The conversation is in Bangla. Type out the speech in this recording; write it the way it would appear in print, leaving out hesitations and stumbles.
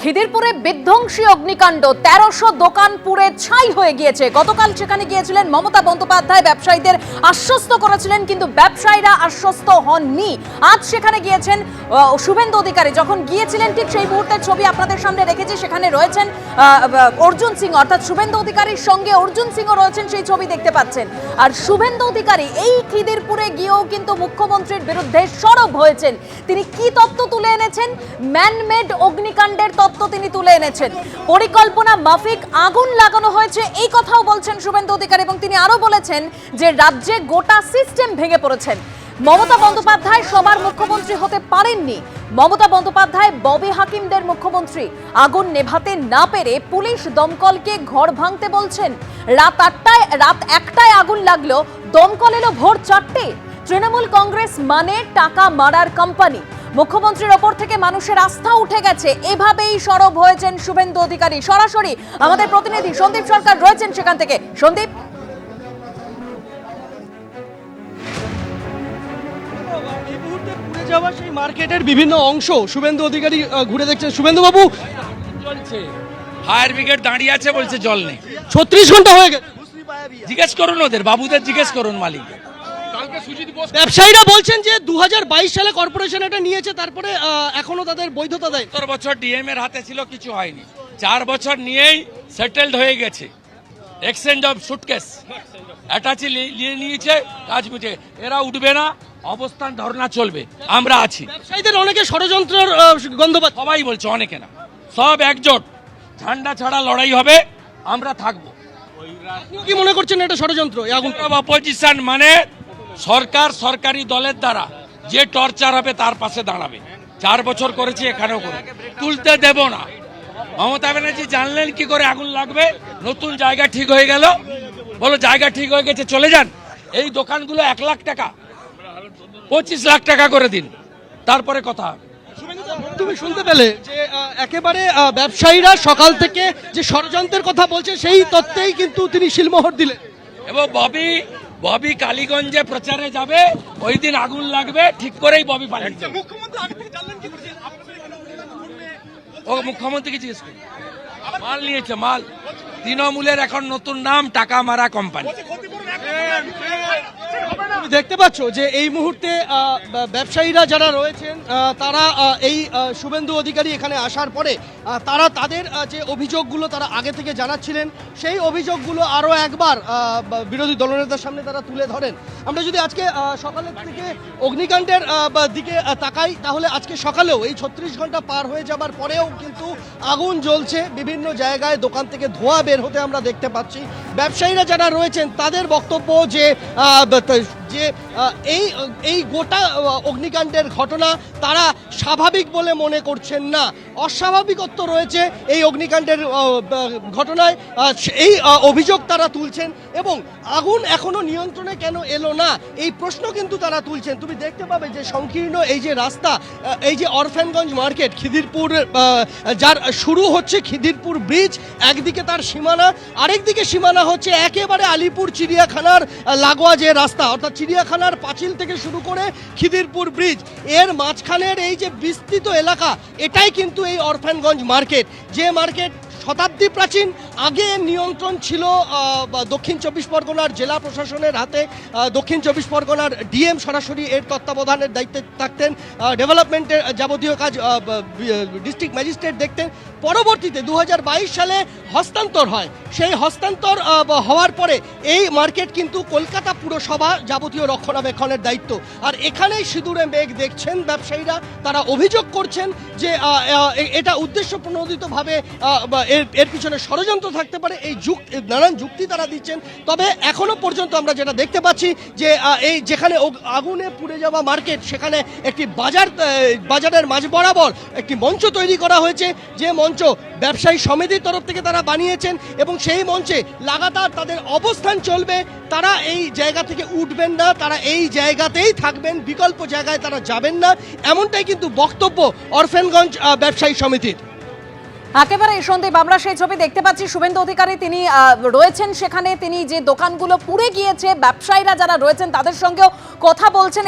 খিদিরপুরে বিধ্বংসী অগ্নিকাণ্ড, ১৩০০ দোকান পুড়ে ছাই হয়ে গিয়েছে। গতকাল সেখানে গিয়েছিলেন মমতা বন্দ্যোপাধ্যায়, ব্যবসায়ীদের আশ্বস্ত করেছিলেন, কিন্তু ব্যবসায়ীরা আশ্বস্ত হননি। আজ সেখানে গিয়েছেন শুভেন্দু অধিকারী। যখন গিয়েছিলেন ঠিক সেই মুহূর্তের ছবি আপনাদের সামনে রেখেছি। সেখানে রয়েছেন অর্জুন সিং, অর্থাৎ শুভেন্দু অধিকারীর সঙ্গে অর্জুন সিংও রয়েছেন, সেই ছবি দেখতে পাচ্ছেন। আর শুভেন্দু অধিকারী এই খিদিরপুরে গিয়েও কিন্তু মুখ্যমন্ত্রীর বিরুদ্ধে সরব হয়েছেন। তিনি কি তত্ত্ব তুলে এনেছেন? ম্যানমেড অগ্নিকাণ্ডের তত্ত্ব তিনি তুলে এনেছেন। পরিকল্পনা মাফিক আগুন লাগানো হয়েছে, এই কথাও বলছেন শুভেন্দু অধিকারী। এবং তিনি আরো বলেছেন যে রাজ্যে গোটা সিস্টেম ভেঙে পড়েছেন। মমতা বন্দ্যোপাধ্যায় সবার মুখ্যমন্ত্রী হতে পারেননি। মমতা বন্দ্যোপাধ্যায় ববি হাকিমদের মুখ্যমন্ত্রী। আগুন নেভাতে না পেরে পুলিশ দমকলকে ঘর ভাঙতে বলছেন। রাত 1টায় আগুন লাগলো, দমকল এলো ভোর 4টে। তৃণমূল কংগ্রেস মানে টাকা মারার কোম্পানি। মুখ্যমন্ত্রীর ওপর থেকে মানুষের আস্থা উঠে গেছে। এভাবেই সরব হয়েছেন শুভেন্দু অধিকারী। সরাসরি আমাদের প্রতিনিধি সন্দীপ সরকার রয়েছেন সেখান থেকে। সন্দীপ, যাওয়া সেই মার্কেটের বিভিন্ন অংশ শুভেন্দু অধিকারী ঘুরে দেখছেন। শুভেন্দু বাবু, চলছে, ফায়ার ব্রিগেড দাঁড়িয়ে আছে, বলছে জল নেই। 36 ঘন্টা হয়ে গেছে। জিজ্ঞেস করুন ওদের, বাবুদের জিজ্ঞেস করুন মালিক। ব্যবসায়ীরা বলছেন যে 2022 সালে কর্পোরেশন এটা নিয়েছে, তারপরে এখনো তাদের বৈধতা দেয়। 70 বছর ডিএম এর হাতে ছিল, কিছু হয়নি। 4 বছর নিয়েই সেটেলড হয়ে গেছে। এক্সচেঞ্জ অফ সুটকেস অ্যাটাচি নিয়ে নিয়েছে, কাজ বুঝে। এরা উঠবে না, অবস্থান ধর্ণা চলবে, আমরা আছি। ব্যবসায়ীদের অনেকে ষড়যন্ত্রের গন্ধ পাচ্ছে। সবাই বলছে, অনেকে না, সব একজোট। ঝান্ডা ছাড়া লড়াই হবে, আমরা থাকবো। কি মনে করছেন এটা ষড়যন্ত্র? অপোজিশন মানে সরকার, সরকারি দলের দ্বারা যে টর্চার হবে তার পাশে দাঁড়াবে। 4 বছর করেছি, এখানেও করে তুলতে দেব না। মমতা ব্যানার্জি জানলেন কি করে আগুন লাগবে। নতুন জায়গা ঠিক হয়ে গেল, বলো জায়গা ঠিক হয়ে গেছে, চলে যান। এই দোকানগুলো 1 লাখ টাকা, 25 লাখ টাকা করে দিন, তারপরে কথা হবে। তুমি শুনতে পেলে যে একেবারে ব্যবসায়ীরা সকাল থেকে যে ষড়যন্ত্রের কথা বলছে, সেই তত্ত্বেই কিন্তু তিনি শিলমোহর দিলেন। এবং ববি কালীগঞ্জে প্রচারে যাবে, ওই দিন আগুন লাগবে, ঠিক করেই ববি পালিয়ে যাবে। ও মুখ্যমন্ত্রীকে জিজ্ঞেস করুন, মাল নিয়েছে, মাল। তৃণমূলের এখন নতুন নাম টাকা মারা কোম্পানি। তুমি দেখতে পাচ্ছ যে এই মুহূর্তে ব্যবসায়ীরা যারা রয়েছেন তারা এই শুভেন্দু অধিকারী এখানে আসার পরে তারা তাদের যে অভিযোগগুলো তারা আগে থেকে জানাচ্ছিলেন, সেই অভিযোগগুলো আরও একবার বিরোধী দলনেতার সামনে তারা তুলে ধরেন। আমরা যদি আজকে সকালের থেকে অগ্নিকাণ্ডের দিকে তাকাই, তাহলে আজকে সকালেও এই 36 ঘন্টা পার হয়ে যাবার পরেও কিন্তু আগুন জ্বলছে। বিভিন্ন জায়গায় দোকান থেকে ধোঁয়া বের হতে আমরা দেখতে পাচ্ছি। ব্যবসায়ীরা যারা রয়েছেন তাদের বক্তব্য যে এই গোটা অগ্নিকাণ্ডের ঘটনা তারা স্বাভাবিক বলে মনে করছেন না। অস্বাভাবিকত্ব রয়েছে এই অগ্নিকাণ্ডের ঘটনায়, এই অভিযোগ তারা তুলছেন। এবং আগুন এখনো নিয়ন্ত্রণে কেন এলো না, এই প্রশ্ন কিন্তু তারা তুলছেন। তুমি দেখতে পাবে যে সংকীর্ণ এই যে রাস্তা, এই যে অরফানগঞ্জ মার্কেট, খিদিরপুর, যার শুরু হচ্ছে খিদিরপুর ব্রিজ, একদিকে তার সীমানা, আরেকদিকে সীমানা হচ্ছে একেবারে আলিপুর চিড়িয়াখানার লাগোয়া যে রাস্তা, অর্থাৎ চিড়িয়াখানার পাঁচিল থেকে শুরু করে খিদিরপুর ব্রিজ, এর মাঝখানের এই যে বিস্তৃত এলাকা, এটাই কিন্তু এই অরফানগঞ্জ মার্কেট। যে মার্কেট শতাব্দী প্রাচীন, আগে নিয়ন্ত্রণ ছিল দক্ষিণ 24 পরগনার জেলা প্রশাসনের হাতে। দক্ষিণ 24 পরগনার ডিএম সরাসরি এর তত্ত্বাবধানের দায়িত্বে থাকতেন। ডেভেলপমেন্টের যাবতীয় কাজ ডিস্ট্রিক্ট ম্যাজিস্ট্রেট দেখতেন। পরবর্তীতে 2022 সালে হস্তান্তর হয়। সেই হস্তান্তর হওয়ার পরে এই মার্কেট কিন্তু কলকাতা পুরসভা যাবতীয় রক্ষণাবেক্ষণের দায়িত্ব। আর এখানেই সিঁদুরে মেঘ দেখছেন ব্যবসায়ীরা। তারা অভিযোগ করছেন যে এটা উদ্দেশ্যপ্রণোদিতভাবে এর পিছনে ষড়যন্ত্র থাকতে পারে। এই নানান যুক্তি তারা দিচ্ছেন। তবে এখনো পর্যন্ত আমরা যেটা দেখতে পাচ্ছি যে এই যেখানে আগুনে পুড়ে যাওয়া মার্কেট, সেখানে একটি বাজারের মাঝ বরাবর একটি মঞ্চ তৈরি করা হয়েছে, যে মঞ্চ ব্যবসায়ী সমিতির তরফ থেকে তারা বানিয়েছেন। এবং সেই মঞ্চে লাগাতার তাদের অবস্থান চলবে। তারা এই জায়গা থেকে উঠবেন না, তারা এই জায়গাতেই থাকবেন, বিকল্প জায়গায় তারা যাবেন না, এমনটাই কিন্তু বক্তব্য অরফানগঞ্জ ব্যবসায়ী সমিতির। একেবারে সন্দীপ, আমরা সেই ছবি দেখতে পাচ্ছি। শুভেন্দু অধিকারী তিনি রয়েছেন সেখানে, তিনি যে দোকানগুলো পুড়ে গিয়েছে, ব্যবসায়ীরা যারা রয়েছেন তাদের সঙ্গেও কথা বলছেন।